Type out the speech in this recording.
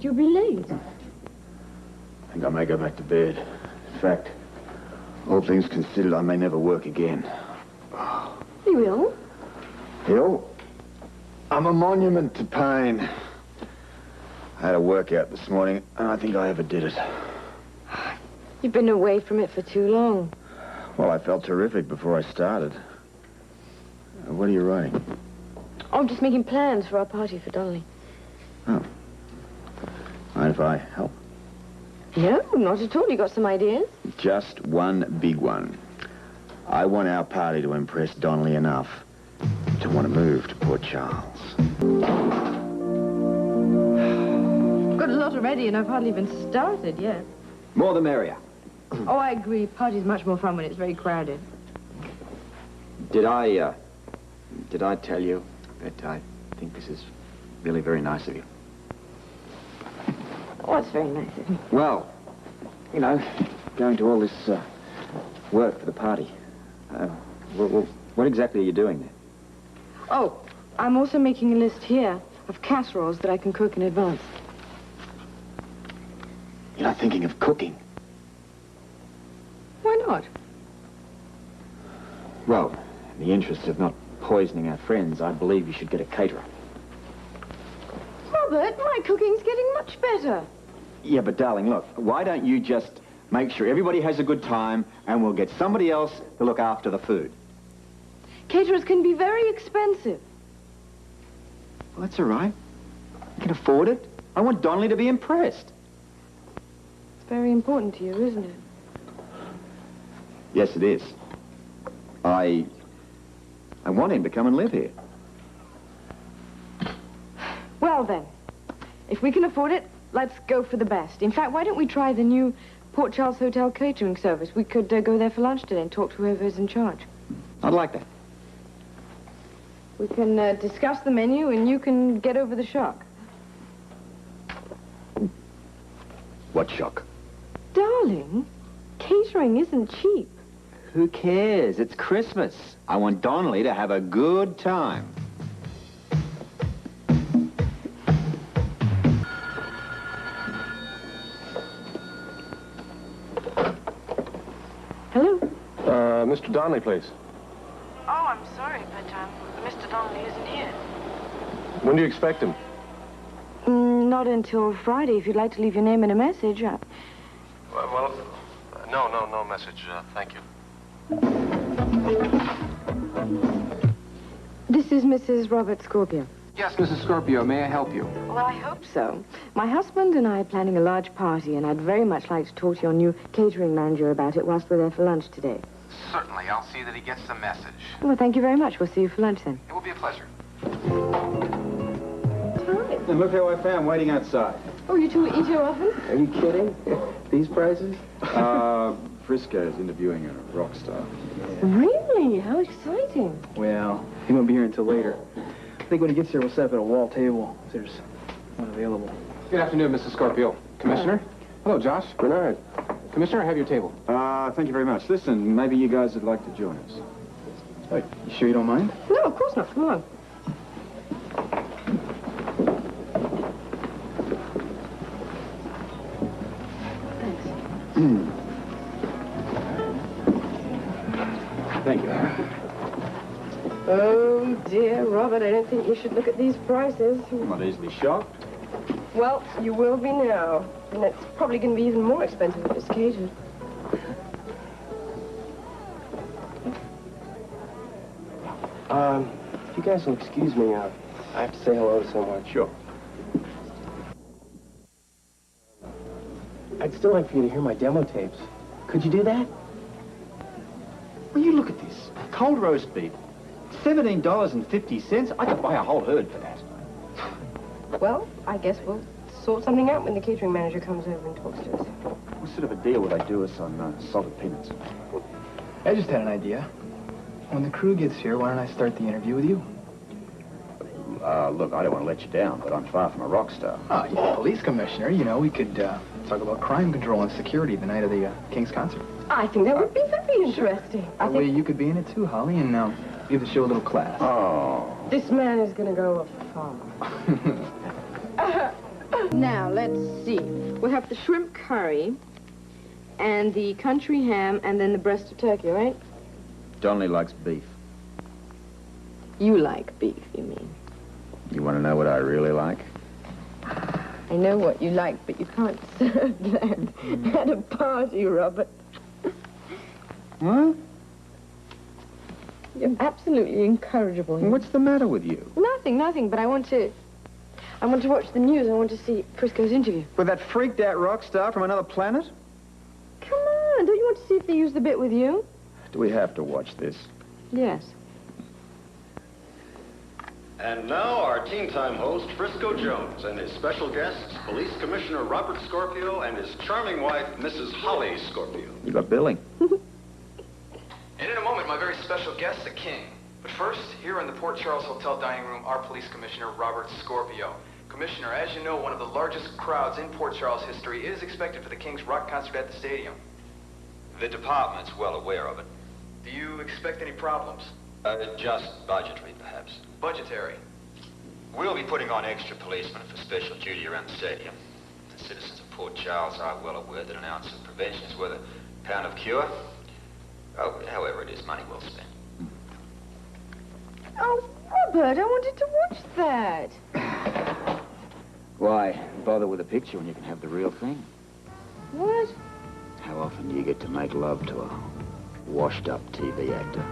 you'll be late. I think I may go back to bed. In fact, all things considered, I may never work again. Are you ill? Ill? I'm a monument to pain. I had a workout this morning, and I think I overdid it. You've been away from it for too long. Well, I felt terrific before I started. What are you writing? Oh, I'm just making plans for our party for Donnelly. Oh. Mind if I help? No, not at all. You got some ideas? Just one big one. I want our party to impress Donnelly enough to want to move to Port Charles. Got a lot already, and I've hardly even started yet. More the merrier. Oh, I agree. Party's much more fun when it's very crowded. Did I tell you that I think this is really very nice of you? Oh, it's very nice of you. Well, you know, going to all this work for the party. What exactly are you doing there? Oh, I'm also making a list here of casseroles that I can cook in advance. You're not thinking of cooking? Why not? Well, in the interest of not poisoning our friends, I believe you should get a caterer. Robert, my cooking's getting much better. Yeah, but darling, look, why don't you just make sure everybody has a good time and we'll get somebody else to look after the food? Caterers can be very expensive. Well, that's all right. You can afford it. I want Donnelly to be impressed. It's very important to you, isn't it? Yes, it is. I want him to come and live here. Well, then, if we can afford it, let's go for the best. In fact, why don't we try the new Port Charles Hotel catering service? We could go there for lunch today and talk to whoever's in charge. I'd like that. We can discuss the menu, and you can get over the shock. What shock? Darling, catering isn't cheap. Who cares? It's Christmas. I want Donnelly to have a good time. Hello? Mr. Donnelly, please. Oh, I'm sorry, but Mr. Donnelly isn't here. When do you expect him? Not until Friday. If you'd like to leave your name and a message. No message. Thank you. This is Mrs. Robert Scorpio. Yes, Mrs. Scorpio, may I help you? Well, I hope so. My husband and I are planning a large party, and I'd very much like to talk to your new catering manager about it whilst we're there for lunch today. Certainly. I'll see that he gets the message. Well, thank you very much. We'll see you for lunch then. It will be a pleasure. And look who I found waiting outside. Oh, you two eat here often? Are you kidding? These prices? Frisco's interviewing a rock star. Really? How exciting. Well, he won't be here until later. I think when he gets here, we'll set up at a wall table. If there's one available. Good afternoon, Mrs. Scorpio. Commissioner? Hello, Josh. Bernard. Commissioner, have your table. Thank you very much. Listen, maybe you guys would like to join us. Wait, you sure you don't mind? No, of course not. Come on. Thank you. Oh, dear, Robert, I don't think you should look at these prices. I'm not easily shocked. Well, you will be now. And it's probably going to be even more expensive if it's catered. If you guys will excuse me, I have to say hello to someone. Sure. I'd still like for you to hear my demo tapes. Could you do that? Well, you look at this. Cold roast beef. $17.50. I could buy a whole herd for that. Well, I guess we'll sort something out when the catering manager comes over and talks to us. What sort of a deal would I do us on salted peanuts? I just had an idea. When the crew gets here, why don't I start the interview with you? Look, I don't want to let you down, but I'm far from a rock star. Oh, you're the police commissioner. You know, we could talk about crime control and security the night of the King's concert. I think that would be very interesting. That way you could be in it too, Holly, and give the show a little class. Oh. This man is going to go far. Now, let's see. We'll have the shrimp curry and the country ham and then the breast of turkey, right? Donnelly likes beef. You like beef, you mean. You want to know what I really like? I know what you like, but you can't serve that at a party, Robert. What? You're absolutely incorrigible. What's the matter with you? Nothing, but I want to watch the news. I want to see Frisco's interview. With that freaked-out rock star from another planet? Come on, don't you want to see if they use the bit with you? Do we have to watch this? Yes. And now our Teen Time host, Frisco Jones, and his special guests, Police Commissioner Robert Scorpio and his charming wife, Mrs. Holly Scorpio. You got billing. And in a moment, my very special guest, the King. But first, here in the Port Charles Hotel dining room, our Police Commissioner, Robert Scorpio. Commissioner, as you know, one of the largest crowds in Port Charles history is expected for the King's rock concert at the stadium. The department's well aware of it. Do you expect any problems? Just budgetary, perhaps. Budgetary. We'll be putting on extra policemen for special duty around the stadium. The citizens of Port Charles are well aware that an ounce of prevention is worth a pound of cure. Oh, however it is, money well spent. Oh, Robert, I wanted to watch that. Why bother with a picture when you can have the real thing? What? How often do you get to make love to a washed-up TV actor?